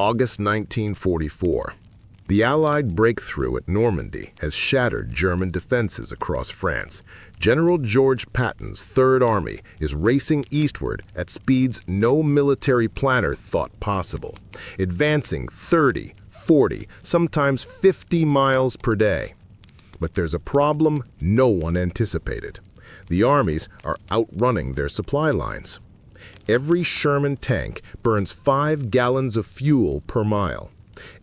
August 1944. The Allied breakthrough at Normandy has shattered German defenses across France. General George Patton's Third Army is racing eastward at speeds no military planner thought possible, advancing 30, 40, sometimes 50 miles per day. But there's a problem no one anticipated. The armies are outrunning their supply lines. Every Sherman tank burns 5 gallons of fuel per mile.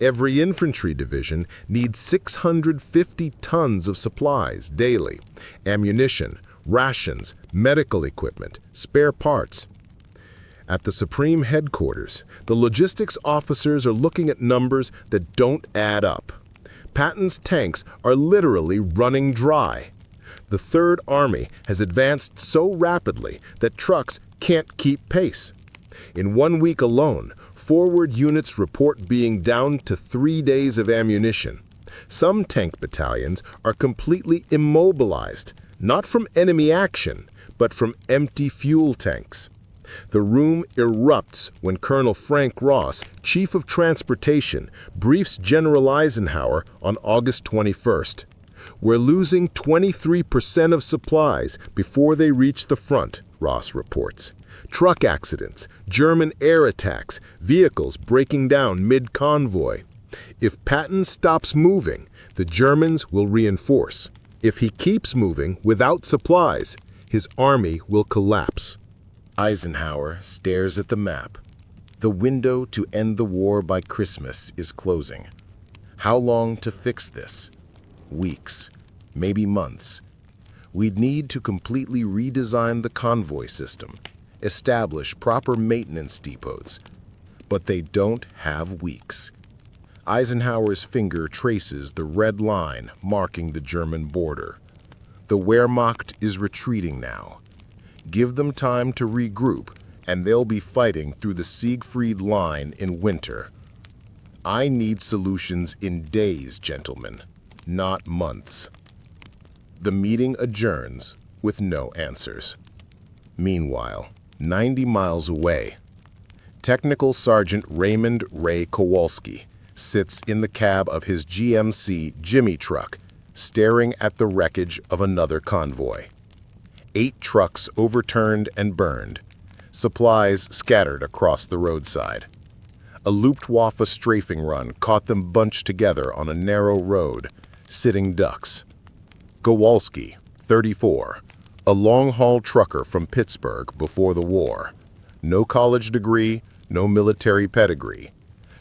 Every infantry division needs 650 tons of supplies daily: ammunition, rations, medical equipment, spare parts. At the Supreme Headquarters, the logistics officers are looking at numbers that don't add up. Patton's tanks are literally running dry. The Third Army has advanced so rapidly that trucks can't keep pace. In 1 week alone, forward units report being down to 3 days of ammunition. Some tank battalions are completely immobilized, not from enemy action, but from empty fuel tanks. The room erupts when Colonel Frank Ross, Chief of Transportation, briefs General Eisenhower on August 21st. "We're losing 23% of supplies before they reach the front," Ross reports. Truck accidents, German air attacks, vehicles breaking down mid-convoy. If Patton stops moving, the Germans will reinforce. If he keeps moving without supplies, his army will collapse. Eisenhower stares at the map. The window to end the war by Christmas is closing. How long to fix this? Weeks, maybe months. We'd need to completely redesign the convoy system, establish proper maintenance depots. But they don't have weeks. Eisenhower's finger traces the red line marking the German border. The Wehrmacht is retreating now. Give them time to regroup, and they'll be fighting through the Siegfried Line in winter. I need solutions in days, gentlemen, not months. The meeting adjourns with no answers. Meanwhile, 90 miles away, Technical Sergeant Raymond Kowalski sits in the cab of his GMC Jimmy truck, staring at the wreckage of another convoy. 8 trucks overturned and burned, supplies scattered across the roadside. A Luftwaffe strafing run caught them bunched together on a narrow road, sitting ducks. Kowalski, 34, a long-haul trucker from Pittsburgh before the war. No college degree, no military pedigree.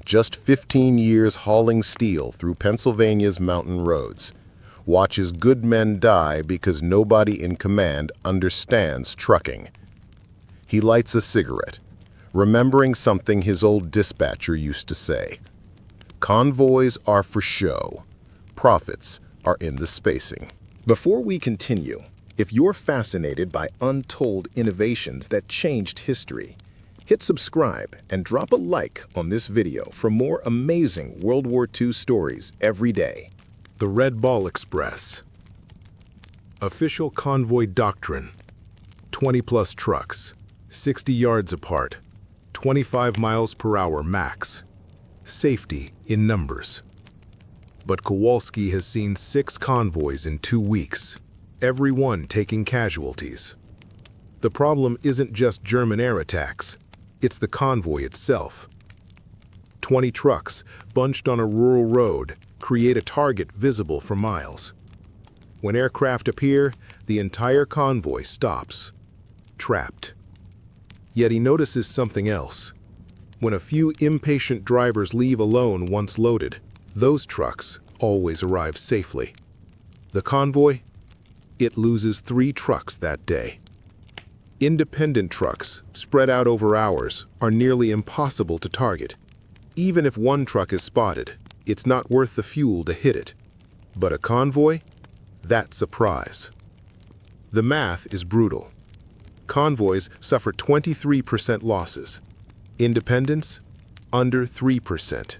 Just 15 years hauling steel through Pennsylvania's mountain roads. Watches good men die because nobody in command understands trucking. He lights a cigarette, remembering something his old dispatcher used to say. Convoys are for show. Profits are in the spacing. Before we continue, if you're fascinated by untold innovations that changed history, hit subscribe and drop a like on this video for more amazing World War II stories every day. The Red Ball Express. Official convoy doctrine. 20-plus trucks, 60 yards apart, 25 miles per hour max. Safety in numbers. But Kowalski has seen 6 convoys in 2 weeks, every one taking casualties. The problem isn't just German air attacks, it's the convoy itself. 20 trucks, bunched on a rural road, create a target visible for miles. When aircraft appear, the entire convoy stops, trapped. Yet he notices something else. When a few impatient drivers leave alone once loaded, those trucks always arrive safely. The convoy? It loses 3 trucks that day. Independent trucks, spread out over hours, are nearly impossible to target. Even if one truck is spotted, it's not worth the fuel to hit it. But a convoy? That's a prize. The math is brutal. Convoys suffer 23% losses. Independents, under 3%.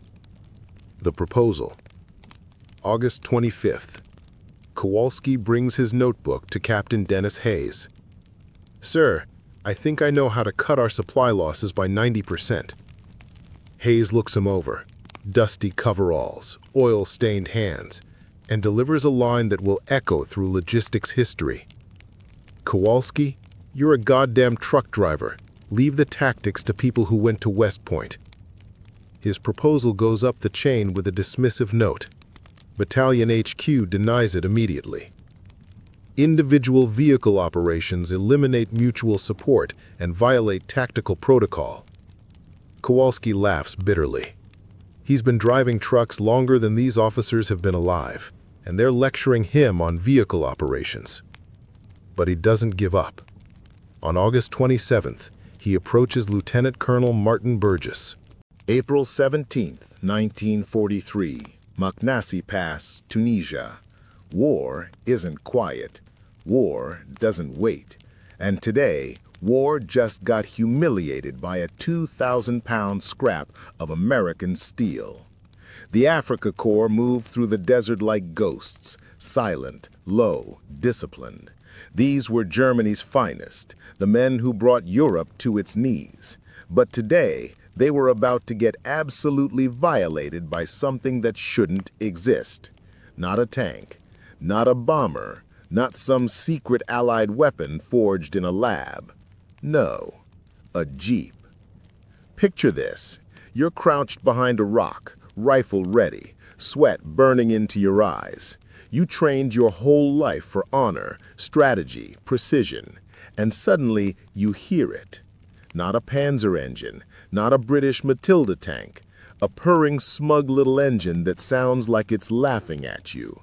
The proposal. August 25th. Kowalski brings his notebook to Captain Dennis Hayes. "Sir, I think I know how to cut our supply losses by 90%. Hayes looks him over, dusty coveralls, oil-stained hands, and delivers a line that will echo through logistics history. "Kowalski, you're a goddamn truck driver. Leave the tactics to people who went to West Point." His proposal goes up the chain with a dismissive note. Battalion HQ denies it immediately. Individual vehicle operations eliminate mutual support and violate tactical protocol. Kowalski laughs bitterly. He's been driving trucks longer than these officers have been alive, and they're lecturing him on vehicle operations. But he doesn't give up. On August 27th, he approaches Lieutenant Colonel Martin Burgess. April 17th, 1943, Maknassi Pass, Tunisia. War isn't quiet. War doesn't wait. And today, war just got humiliated by a 2,000-pound scrap of American steel. The Africa Corps moved through the desert like ghosts, silent, low, disciplined. These were Germany's finest, the men who brought Europe to its knees. But today, they were about to get absolutely violated by something that shouldn't exist. Not a tank, not a bomber, not some secret Allied weapon forged in a lab. No, a Jeep. Picture this. You're crouched behind a rock, rifle ready, sweat burning into your eyes. You trained your whole life for honor, strategy, precision, and suddenly you hear it. Not a Panzer engine, not a British Matilda tank, a purring, smug little engine that sounds like it's laughing at you.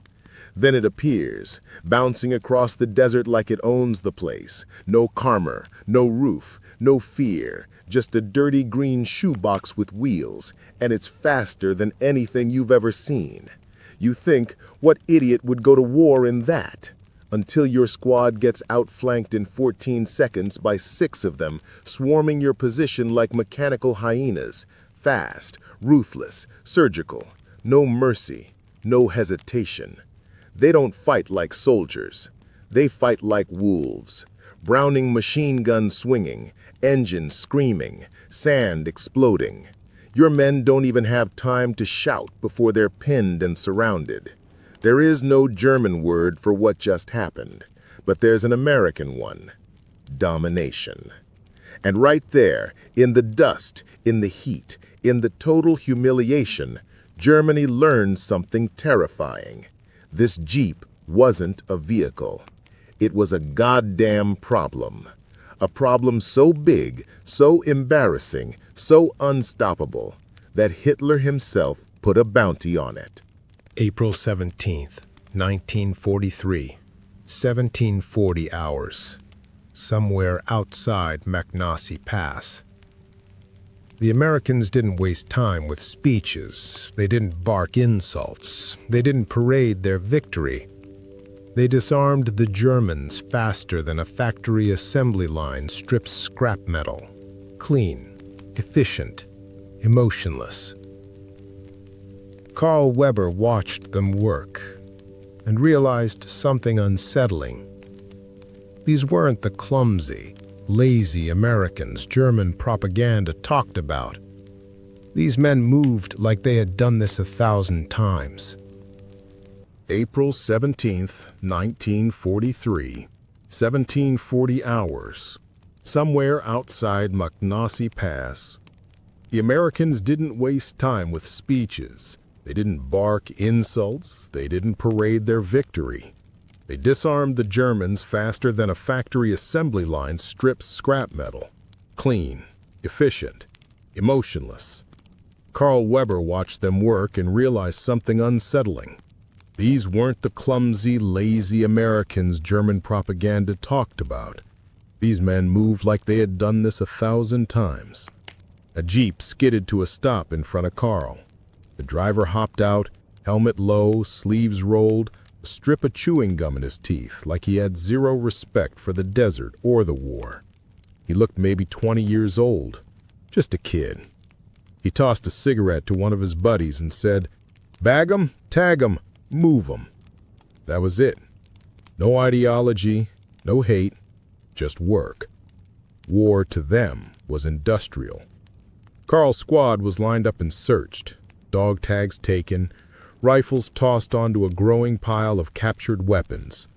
Then it appears, bouncing across the desert like it owns the place. No armor, no roof, no fear, just a dirty green shoebox with wheels, and it's faster than anything you've ever seen. You think, what idiot would go to war in that? Until your squad gets outflanked in 14 seconds by 6 of them, swarming your position like mechanical hyenas. Fast, ruthless, surgical. No mercy, no hesitation. They don't fight like soldiers. They fight like wolves. Browning machine gun swinging, engine screaming, sand exploding. Your men don't even have time to shout before they're pinned and surrounded. There is no German word for what just happened, but there's an American one: domination. And right there, in the dust, in the heat, in the total humiliation, Germany learned something terrifying. This Jeep wasn't a vehicle. It was a goddamn problem. A problem so big, so embarrassing, so unstoppable, that Hitler himself put a bounty on it. April 17th, 1943, 1740 hours, somewhere outside Maknassi Pass. The Americans didn't waste time with speeches. They didn't bark insults. They didn't parade their victory. They disarmed the Germans faster than a factory assembly line strips scrap metal. Clean, efficient, emotionless. Carl Weber watched them work and realized something unsettling. These weren't the clumsy, lazy Americans German propaganda talked about. These men moved like they had done this 1,000 times. April 17th, 1943, 1740 hours, somewhere outside Maknassi Pass. The Americans didn't waste time with speeches. They didn't bark insults. They didn't parade their victory. They disarmed the Germans faster than a factory assembly line strips scrap metal. Clean, efficient, emotionless. Carl Weber watched them work and realized something unsettling. These weren't the clumsy, lazy Americans German propaganda talked about. These men moved like they had done this 1,000 times. A Jeep skidded to a stop in front of Carl. The driver hopped out, helmet low, sleeves rolled, a strip of chewing gum in his teeth, like he had zero respect for the desert or the war. He looked maybe 20 years old, just a kid. He tossed a cigarette to one of his buddies and said, "Bag 'em, tag 'em, move 'em." That was it. No ideology, no hate, just work. War to them was industrial. Carl's squad was lined up and searched, dog tags taken, rifles tossed onto a growing pile of captured weapons.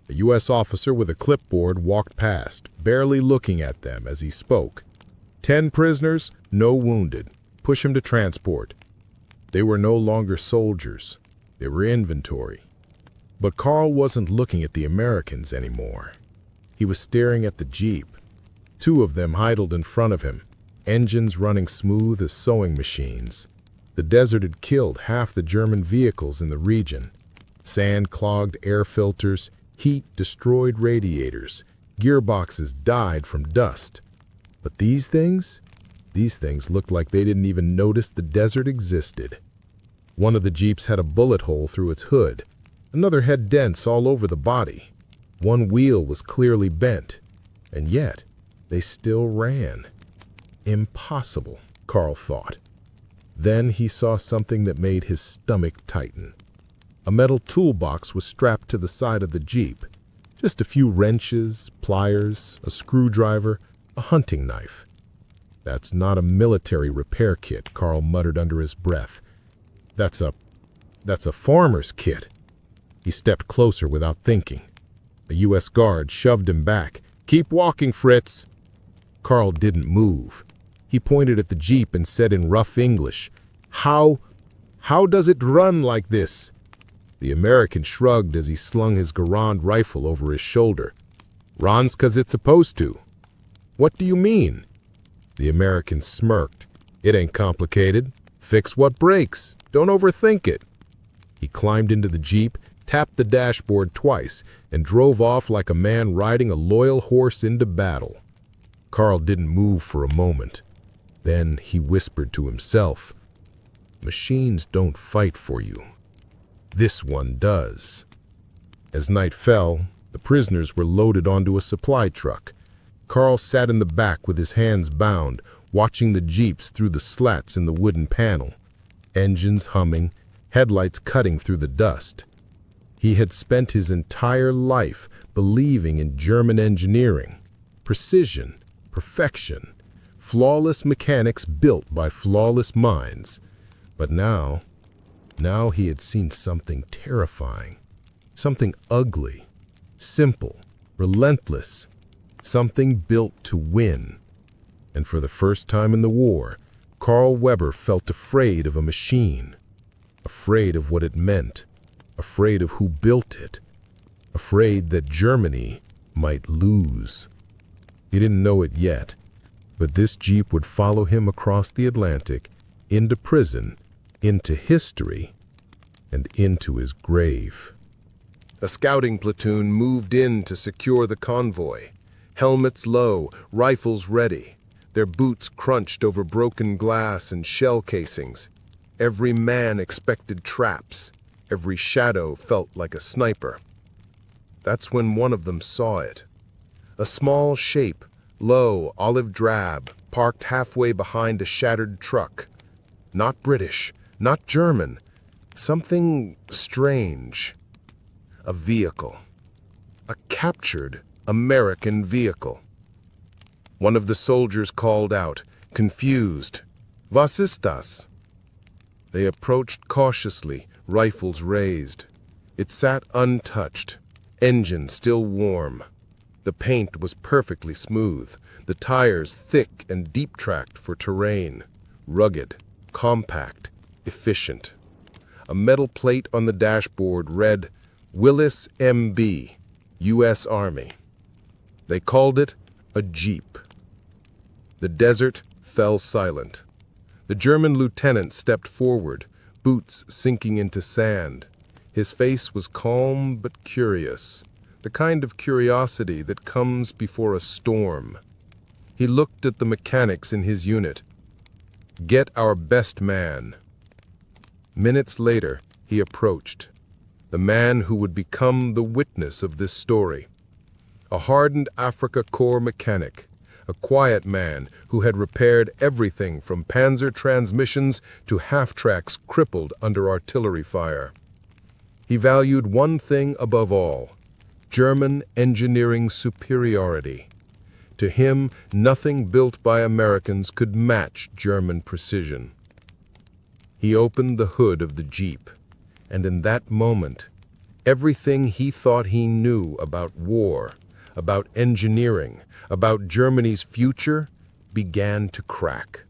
A U.S. officer with a clipboard walked past, barely looking at them as he spoke. 10 prisoners, no wounded. Push him to transport. They were no longer soldiers. They were inventory. But Carl wasn't looking at the Americans anymore. He was staring at the jeep. 2 of them idled in front of him, engines running smooth as sewing machines. The desert had killed half the German vehicles in the region. Sand clogged air filters, heat destroyed radiators, gearboxes died from dust. But these things looked like they didn't even notice the desert existed. One of the jeeps had a bullet hole through its hood. Another had dents all over the body. One wheel was clearly bent. And yet, they still ran. Impossible, Carl thought. Then he saw something that made his stomach tighten. A metal toolbox was strapped to the side of the jeep. Just a few wrenches, pliers, a screwdriver, a hunting knife. That's not a military repair kit, Carl muttered under his breath. That's a farmer's kit. He stepped closer without thinking. A U.S. guard shoved him back. "Keep walking, Fritz." Carl didn't move. He pointed at the jeep and said in rough English, How does it run like this?" The American shrugged as he slung his Garand rifle over his shoulder. "Runs 'cause it's supposed to." "What do you mean?" The American smirked. "It ain't complicated. Fix what breaks. Don't overthink it." He climbed into the jeep, tapped the dashboard twice, and drove off like a man riding a loyal horse into battle. Carl didn't move for a moment. Then he whispered to himself, "Machines don't fight for you. This one does." As night fell, the prisoners were loaded onto a supply truck. Carl sat in the back with his hands bound, watching the jeeps through the slats in the wooden panel. Engines humming, headlights cutting through the dust. He had spent his entire life believing in German engineering, precision, perfection, flawless mechanics built by flawless minds. But now he had seen something terrifying, something ugly, simple, relentless, something built to win. And for the first time in the war, Carl Weber felt afraid of a machine, afraid of what it meant, afraid of who built it, afraid that Germany might lose. He didn't know it yet, but this jeep would follow him across the Atlantic, into prison, into history, and into his grave. A scouting platoon moved in to secure the convoy. Helmets low, rifles ready. Their boots crunched over broken glass and shell casings. Every man expected traps. Every shadow felt like a sniper. That's when one of them saw it. A small shape, low, olive drab, parked halfway behind a shattered truck. Not British, not German. Something strange. A vehicle. A captured American vehicle. One of the soldiers called out, confused, "Was ist das?" They approached cautiously, rifles raised. It sat untouched, engine still warm. The paint was perfectly smooth, the tires thick and deep-tracked for terrain, rugged, compact, efficient. A metal plate on the dashboard read, Willis M.B., U.S. Army. They called it a Jeep. The desert fell silent. The German lieutenant stepped forward, boots sinking into sand. His face was calm but curious, the kind of curiosity that comes before a storm. He looked at the mechanics in his unit. "Get our best man." Minutes later, he approached. The man who would become the witness of this story. A hardened Afrika Korps mechanic, a quiet man who had repaired everything from Panzer transmissions to half-tracks crippled under artillery fire. He valued one thing above all, German engineering superiority. To him, nothing built by Americans could match German precision. He opened the hood of the Jeep, and in that moment, everything he thought he knew about war, about engineering, about Germany's future, began to crack.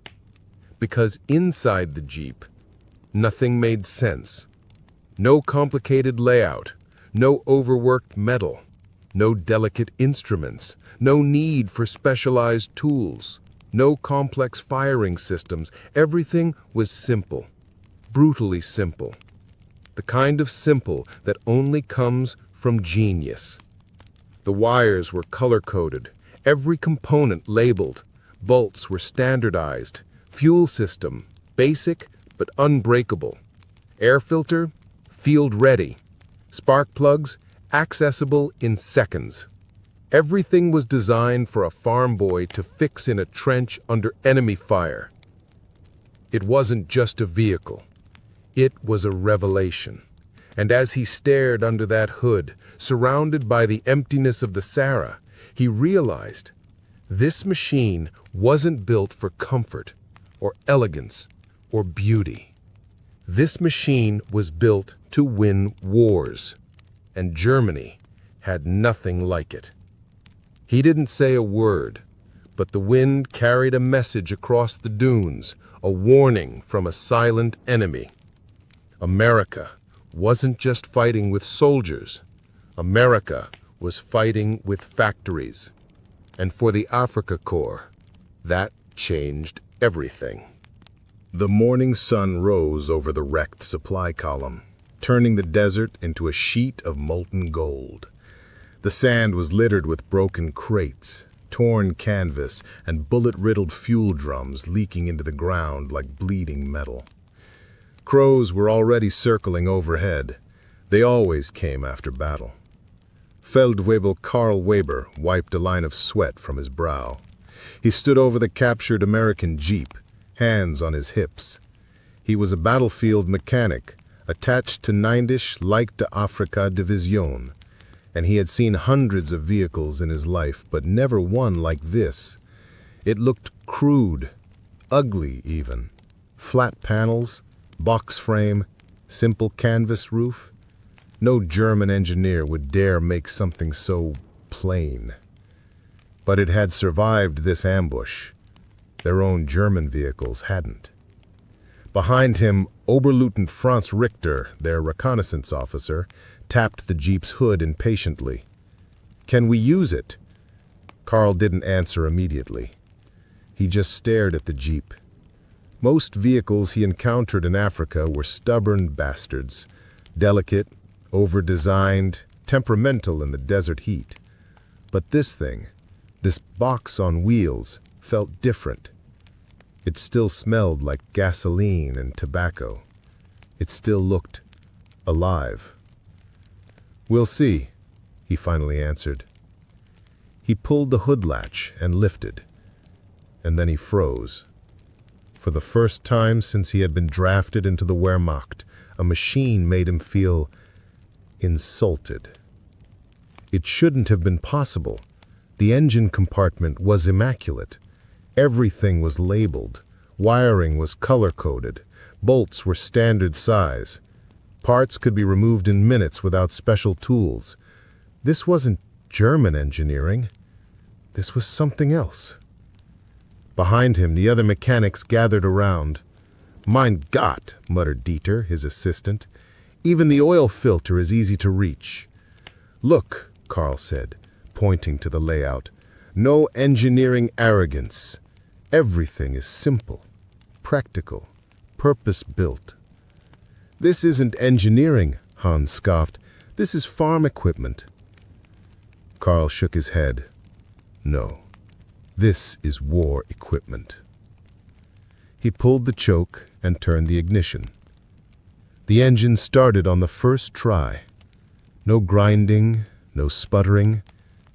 Because inside the Jeep, nothing made sense. No complicated layout, no overworked metal, no delicate instruments, no need for specialized tools, no complex firing systems. Everything was simple, brutally simple. The kind of simple that only comes from genius. The wires were color-coded, every component labeled, bolts were standardized, fuel system, basic but unbreakable, air filter, field-ready, spark plugs, accessible in seconds. Everything was designed for a farm boy to fix in a trench under enemy fire. It wasn't just a vehicle. It was a revelation. And as he stared under that hood, surrounded by the emptiness of the Sarah, he realized this machine wasn't built for comfort or elegance or beauty. This machine was built to win wars, and Germany had nothing like it. He didn't say a word, but the wind carried a message across the dunes, a warning from a silent enemy. America wasn't just fighting with soldiers. America was fighting with factories. And for the Africa Corps, that changed everything. The morning sun rose over the wrecked supply column, turning the desert into a sheet of molten gold. The sand was littered with broken crates, torn canvas, and bullet-riddled fuel drums leaking into the ground like bleeding metal. Crows were already circling overhead. They always came after battle. Feldwebel Karl Weber wiped a line of sweat from his brow. He stood over the captured American Jeep, hands on his hips. He was a battlefield mechanic, attached to 9th Leichte Afrika Division, and he had seen hundreds of vehicles in his life, but never one like this. It looked crude, ugly even. Flat panels, box frame, simple canvas roof. No German engineer would dare make something so plain. But it had survived this ambush. Their own German vehicles hadn't. Behind him, Oberleutnant Franz Richter, their reconnaissance officer, tapped the Jeep's hood impatiently. "Can we use it?" Karl didn't answer immediately. He just stared at the Jeep. Most vehicles he encountered in Africa were stubborn bastards, delicate, over-designed, temperamental in the desert heat. But this thing, this box on wheels, felt different. It still smelled like gasoline and tobacco. It still looked alive. "We'll see," he finally answered. He pulled the hood latch and lifted, and then he froze. For the first time since he had been drafted into the Wehrmacht, a machine made him feel insulted. It shouldn't have been possible. The engine compartment was immaculate. Everything was labeled. Wiring was color-coded. Bolts were standard size. Parts could be removed in minutes without special tools. This wasn't German engineering. This was something else. Behind him, the other mechanics gathered around. "Mein Gott," muttered Dieter, his assistant. "Even the oil filter is easy to reach." "Look," Karl said, pointing to the layout. "No engineering arrogance. Everything is simple, practical, purpose-built." "This isn't engineering," Hans scoffed. "This is farm equipment." Karl shook his head. "No. This is war equipment." He pulled the choke and turned the ignition. The engine started on the first try. No grinding, no sputtering,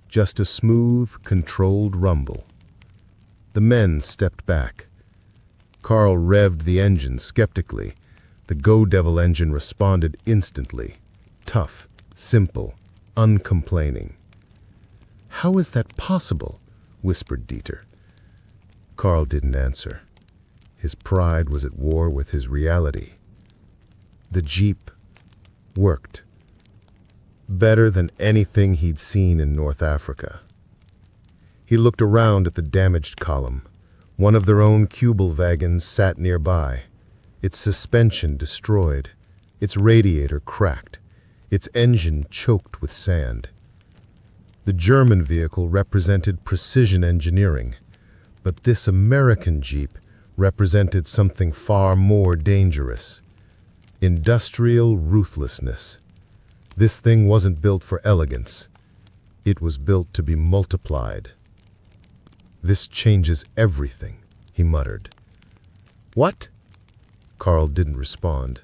just a smooth, controlled rumble. The men stepped back. Karl revved the engine skeptically. The Go Devil engine responded instantly. Tough, simple, uncomplaining. "How is that possible?" whispered Dieter. Carl didn't answer. His pride was at war with his reality. The Jeep worked. Better than anything he'd seen in North Africa. He looked around at the damaged column. One of their own Kübelwagons sat nearby, its suspension destroyed, its radiator cracked, its engine choked with sand. The German vehicle represented precision engineering, but this American Jeep represented something far more dangerous. Industrial ruthlessness. This thing wasn't built for elegance. It was built to be multiplied. "This changes everything," he muttered. "What?" Carl didn't respond.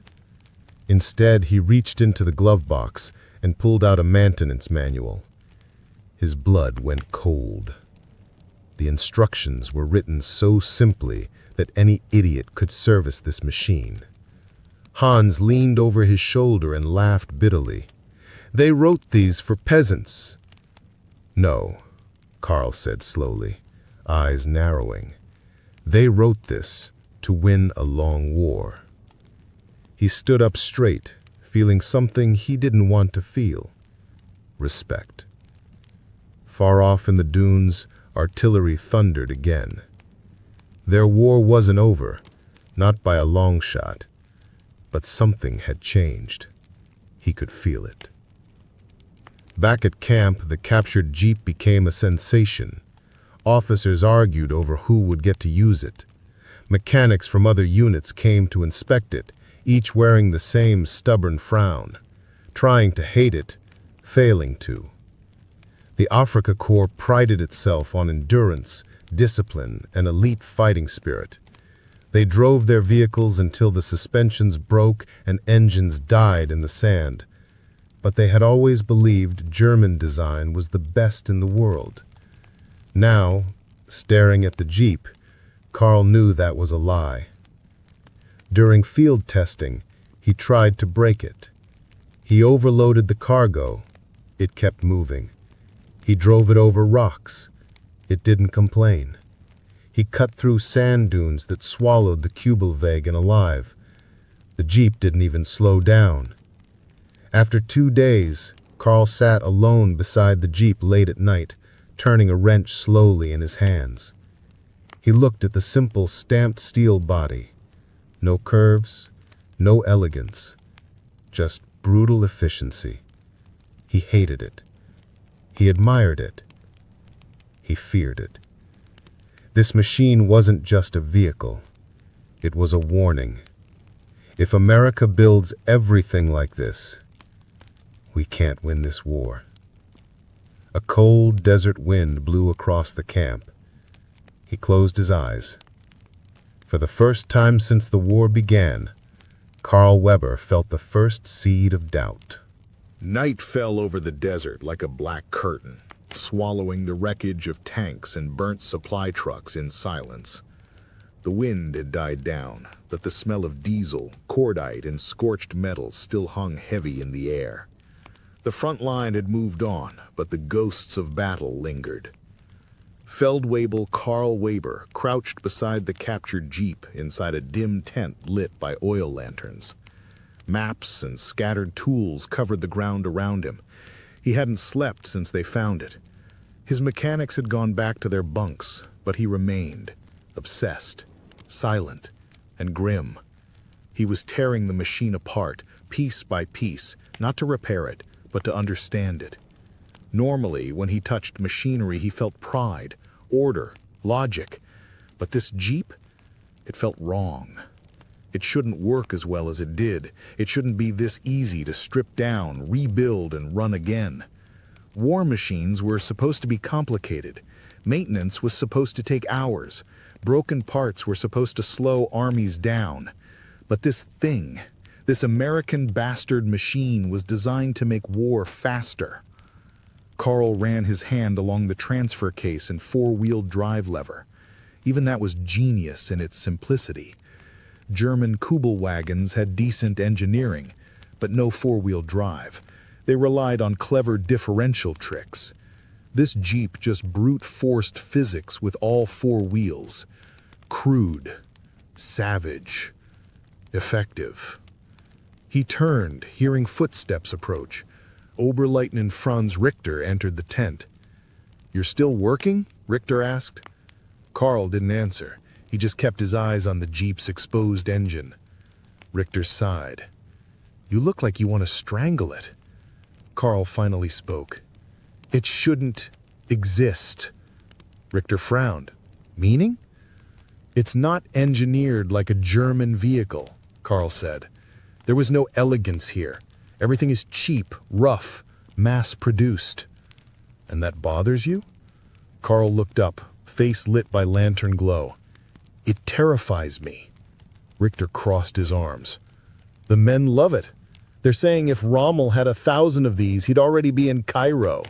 Instead, he reached into the glove box and pulled out a maintenance manual. His blood went cold. The instructions were written so simply that any idiot could service this machine. Hans leaned over his shoulder and laughed bitterly. "They wrote these for peasants." "No," Carl said slowly, eyes narrowing. "They wrote this to win a long war." He stood up straight, feeling something he didn't want to feel. Respect. Far off in the dunes, artillery thundered again. Their war wasn't over, not by a long shot, but something had changed. He could feel it. Back at camp, the captured Jeep became a sensation. Officers argued over who would get to use it. Mechanics from other units came to inspect it, each wearing the same stubborn frown, trying to hate it, failing to. The Afrika Korps prided itself on endurance, discipline, and elite fighting spirit. They drove their vehicles until the suspensions broke and engines died in the sand. But they had always believed German design was the best in the world. Now, staring at the Jeep, Carl knew that was a lie. During field testing, he tried to break it. He overloaded the cargo. It kept moving. He drove it over rocks. It didn't complain. He cut through sand dunes that swallowed the Kübelwagen alive. The Jeep didn't even slow down. After 2 days, Carl sat alone beside the Jeep late at night, turning a wrench slowly in his hands. He looked at the simple stamped steel body. No curves, no elegance, just brutal efficiency. He hated it. He admired it. He feared it. This machine wasn't just a vehicle. It was a warning. If America builds everything like this, we can't win this war. A cold desert wind blew across the camp. He closed his eyes. For the first time since the war began, Carl Weber felt the first seed of doubt. Night fell over the desert like a black curtain, swallowing the wreckage of tanks and burnt supply trucks in silence. The wind had died down, but the smell of diesel, cordite, and scorched metal still hung heavy in the air. The front line had moved on, but the ghosts of battle lingered. Feldwebel Carl Weber crouched beside the captured Jeep inside a dim tent lit by oil lanterns. Maps and scattered tools covered the ground around him. He hadn't slept since they found it. His mechanics had gone back to their bunks, but he remained, obsessed, silent, and grim. He was tearing the machine apart, piece by piece, not to repair it, but to understand it. Normally, when he touched machinery, he felt pride, order, logic. But this Jeep, it felt wrong. It shouldn't work as well as it did. It shouldn't be this easy to strip down, rebuild, and run again. War machines were supposed to be complicated. Maintenance was supposed to take hours. Broken parts were supposed to slow armies down. But this thing, this American bastard machine, was designed to make war faster. Carl ran his hand along the transfer case and four-wheel drive lever. Even that was genius in its simplicity. German Kübelwagons had decent engineering, but no four-wheel drive. They relied on clever differential tricks. This Jeep just brute-forced physics with all four wheels. Crude, savage, effective. He turned, hearing footsteps approach. Oberleutnant Franz Richter entered the tent. "You're still working?" Richter asked. Carl didn't answer. He just kept his eyes on the Jeep's exposed engine. Richter sighed. "You look like you want to strangle it." Carl finally spoke. "It shouldn't exist." Richter frowned. "Meaning?" "It's not engineered like a German vehicle," Carl said. "There was no elegance here. Everything is cheap, rough, mass-produced." "And that bothers you?" Carl looked up, face lit by lantern glow. "It terrifies me." Richter crossed his arms. "The men love it. They're saying if Rommel had 1,000 of these, he'd already be in Cairo."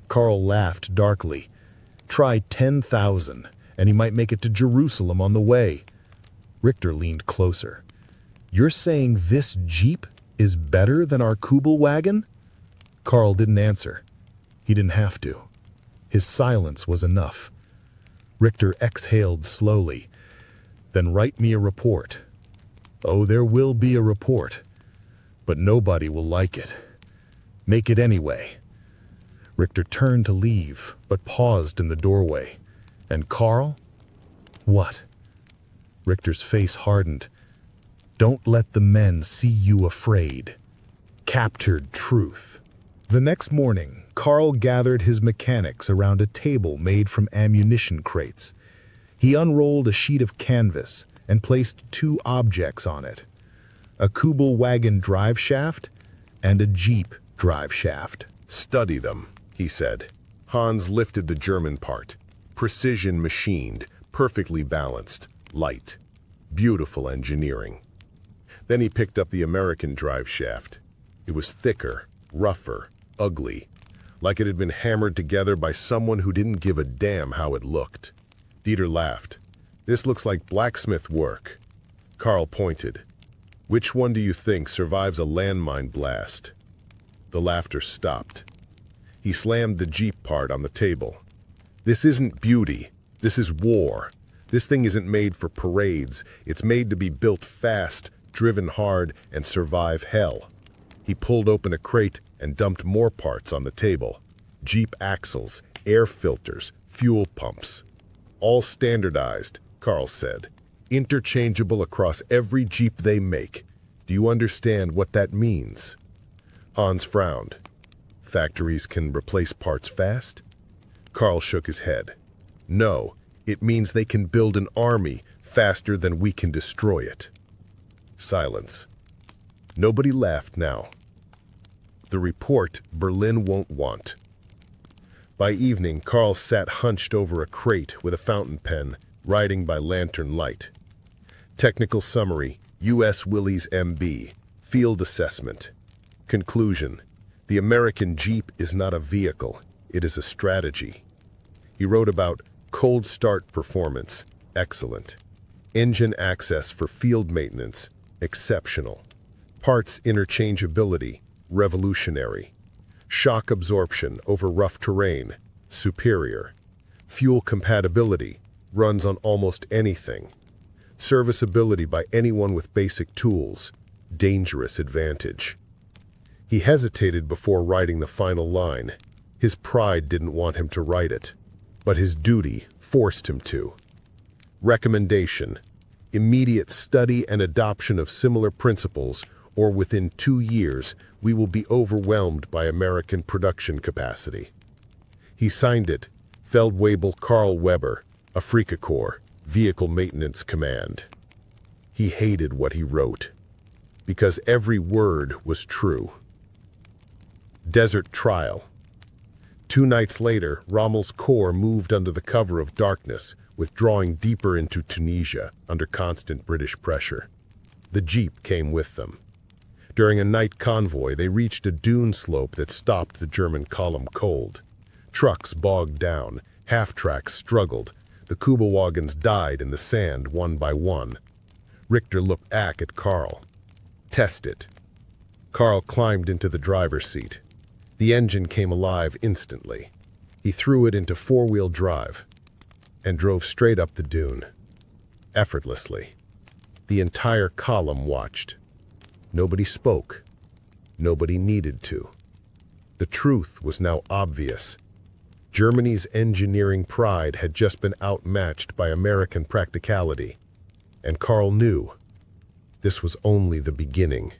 Carl laughed darkly. "Try 10,000, and he might make it to Jerusalem on the way." Richter leaned closer. "You're saying this Jeep is better than our Kubelwagen?" Carl didn't answer. He didn't have to. His silence was enough. Richter exhaled slowly. "Then write me a report." "Oh, there will be a report. But nobody will like it. Make it anyway." Richter turned to leave, but paused in the doorway. "And Carl?" "What?" Richter's face hardened. "Don't let the men see you afraid." Captured truth. The next morning, Carl gathered his mechanics around a table made from ammunition crates. He unrolled a sheet of canvas and placed two objects on it: a Kubelwagen drive shaft and a Jeep drive shaft. "Study them," he said. Hans lifted the German part. Precision machined, perfectly balanced, light. Beautiful engineering. Then he picked up the American drive shaft. It was thicker, rougher, ugly, like it had been hammered together by someone who didn't give a damn how it looked. Dieter laughed. "This looks like blacksmith work." Carl pointed. "Which one do you think survives a landmine blast?" The laughter stopped. He slammed the Jeep part on the table. "This isn't beauty. This is war. This thing isn't made for parades. It's made to be built fast, driven hard, and survive hell." He pulled open a crate and dumped more parts on the table. Jeep axles, air filters, fuel pumps. "All standardized," Carl said. "Interchangeable across every Jeep they make. Do you understand what that means?" Hans frowned. "Factories can replace parts fast?" Carl shook his head. "No, it means they can build an army faster than we can destroy it." Silence. Nobody laughed now. The report Berlin won't want. By evening, Carl sat hunched over a crate with a fountain pen, writing by lantern light. Technical summary, U.S. Willys MB, field assessment. Conclusion, the American Jeep is not a vehicle, it is a strategy. He wrote about cold start performance, excellent. Engine access for field maintenance, exceptional. Parts interchangeability, revolutionary. Shock absorption over rough terrain, superior. Fuel compatibility, runs on almost anything. Serviceability by anyone with basic tools, dangerous advantage. He hesitated before writing the final line. His pride didn't want him to write it, but his duty forced him to. Recommendation, immediate study and adoption of similar principles, or within 2 years, we will be overwhelmed by American production capacity. He signed it, Feldwebel Carl Weber, Afrika Korps, Vehicle Maintenance Command. He hated what he wrote, because every word was true. Desert Trial. 2 nights later, Rommel's corps moved under the cover of darkness, withdrawing deeper into Tunisia under constant British pressure. The Jeep came with them. During a night convoy, they reached a dune slope that stopped the German column cold. Trucks bogged down, half-tracks struggled. The Kubelwagens died in the sand one by one. Richter looked back at Carl. "Test it." Carl climbed into the driver's seat. The engine came alive instantly. He threw it into four-wheel drive and drove straight up the dune, effortlessly. The entire column watched. Nobody spoke. Nobody needed to. The truth was now obvious. Germany's engineering pride had just been outmatched by American practicality, and Karl knew this was only the beginning.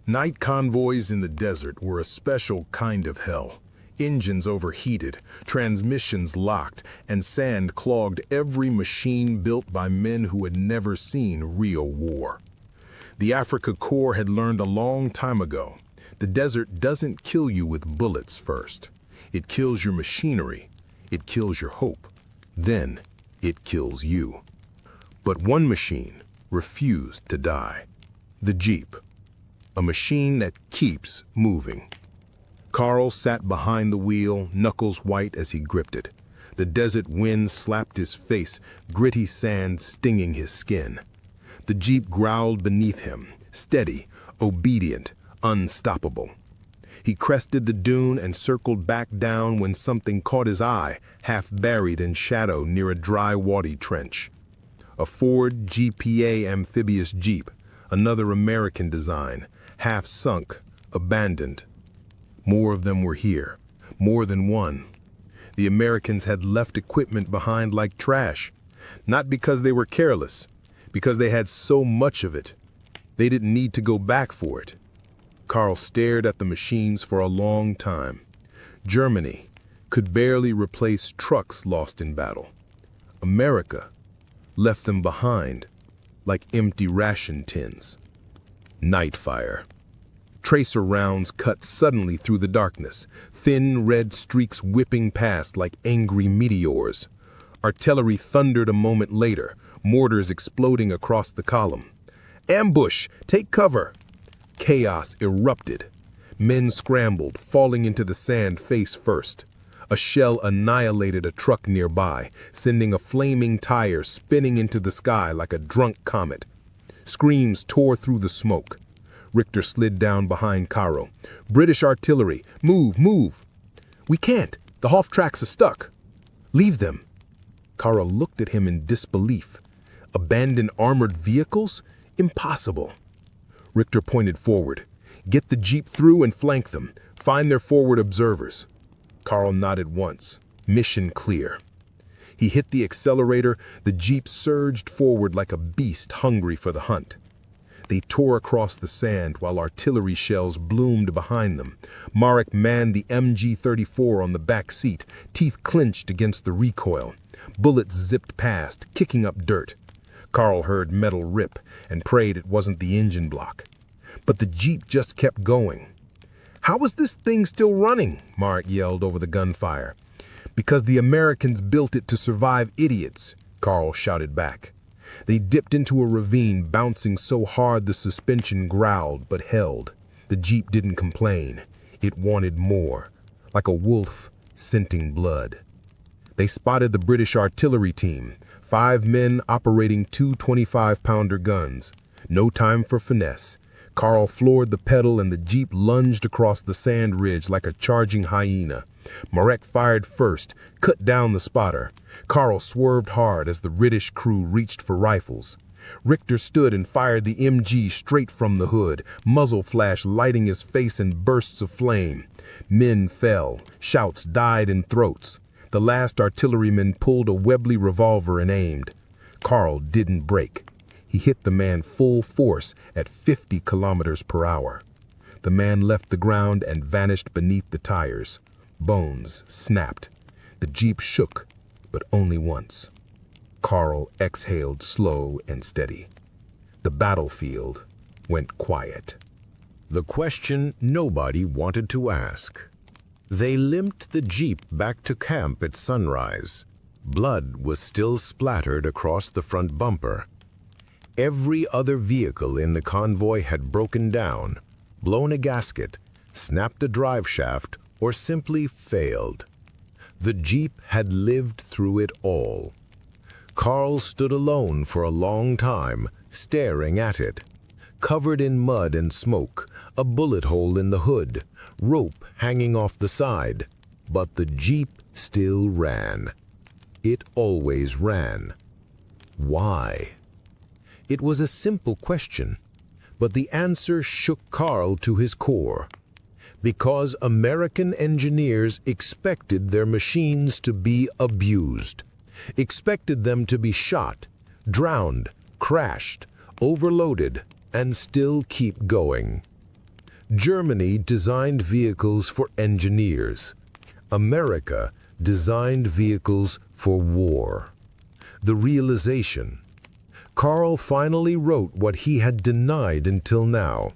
Night convoys in the desert were a special kind of hell. Engines overheated, transmissions locked, and sand clogged every machine built by men who had never seen real war. The Africa Corps had learned a long time ago, the desert doesn't kill you with bullets first. It kills your machinery, it kills your hope, then it kills you. But one machine refused to die. The Jeep. A machine that keeps moving. Karl sat behind the wheel, knuckles white as he gripped it. The desert wind slapped his face, gritty sand stinging his skin. The Jeep growled beneath him, steady, obedient, unstoppable. He crested the dune and circled back down when something caught his eye, half buried in shadow near a dry, waddy trench. A Ford GPA amphibious Jeep, another American design, half sunk, abandoned. More of them were here, more than one. The Americans had left equipment behind like trash, not because they were careless, because they had so much of it. They didn't need to go back for it. Karl stared at the machines for a long time. Germany could barely replace trucks lost in battle. America left them behind like empty ration tins. Night fire. Tracer rounds cut suddenly through the darkness, thin red streaks whipping past like angry meteors. Artillery thundered a moment later, mortars exploding across the column. Ambush! Take cover! Chaos erupted. Men scrambled, falling into the sand face first. A shell annihilated a truck nearby, sending a flaming tire spinning into the sky like a drunk comet. Screams tore through the smoke. Richter slid down behind Caro. British artillery, move, move! We can't, the Hoff tracks are stuck. Leave them. Caro looked at him in disbelief. Abandon armored vehicles? Impossible. Richter pointed forward. Get the Jeep through and flank them. Find their forward observers. Karl nodded once. Mission clear. He hit the accelerator. The Jeep surged forward like a beast hungry for the hunt. They tore across the sand while artillery shells bloomed behind them. Marek manned the MG-34 on the back seat, teeth clenched against the recoil. Bullets zipped past, kicking up dirt. Karl heard metal rip and prayed it wasn't the engine block. But the Jeep just kept going. How was this thing still running? Marek yelled over the gunfire. Because the Americans built it to survive idiots, Karl shouted back. They dipped into a ravine, bouncing so hard the suspension growled but held. The Jeep didn't complain. It wanted more, like a wolf scenting blood. They spotted the British artillery team, 5 men operating 2 25-pounder guns. No time for finesse. Karl floored the pedal and the Jeep lunged across the sand ridge like a charging hyena. Marek fired first, cut down the spotter. Karl swerved hard as the British crew reached for rifles. Richter stood and fired the MG straight from the hood, muzzle flash lighting his face in bursts of flame. Men fell, shouts died in throats. The last artilleryman pulled a Webley revolver and aimed. Karl didn't break. He hit the man full force at 50 kilometers per hour. The man left the ground and vanished beneath the tires. Bones snapped. The Jeep shook, but only once. Karl exhaled slow and steady. The battlefield went quiet. The question nobody wanted to ask. They limped the Jeep back to camp at sunrise. Blood was still splattered across the front bumper. Every other vehicle in the convoy had broken down, blown a gasket, snapped a drive shaft, or simply failed. The Jeep had lived through it all. Karl stood alone for a long time, staring at it. Covered in mud and smoke, a bullet hole in the hood, rope hanging off the side, But the Jeep still ran. It always ran. Why? It was a simple question, but the answer shook Carl to his core. Because American engineers expected their machines to be abused, expected them to be shot, drowned, crashed, overloaded, and still keep going. Germany designed vehicles for engineers. America designed vehicles for war. The realization. Carl finally wrote what he had denied until now.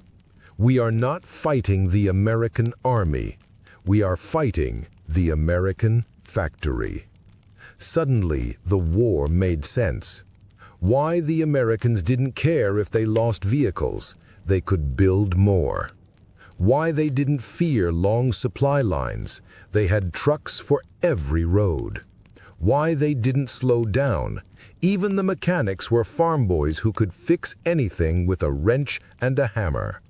We are not fighting the American army. We are fighting the American factory. Suddenly, the war made sense. Why the Americans didn't care if they lost vehicles. They could build more. Why they didn't fear long supply lines. They had trucks for every road. Why they didn't slow down. Even the mechanics were farm boys who could fix anything with a wrench and a hammer.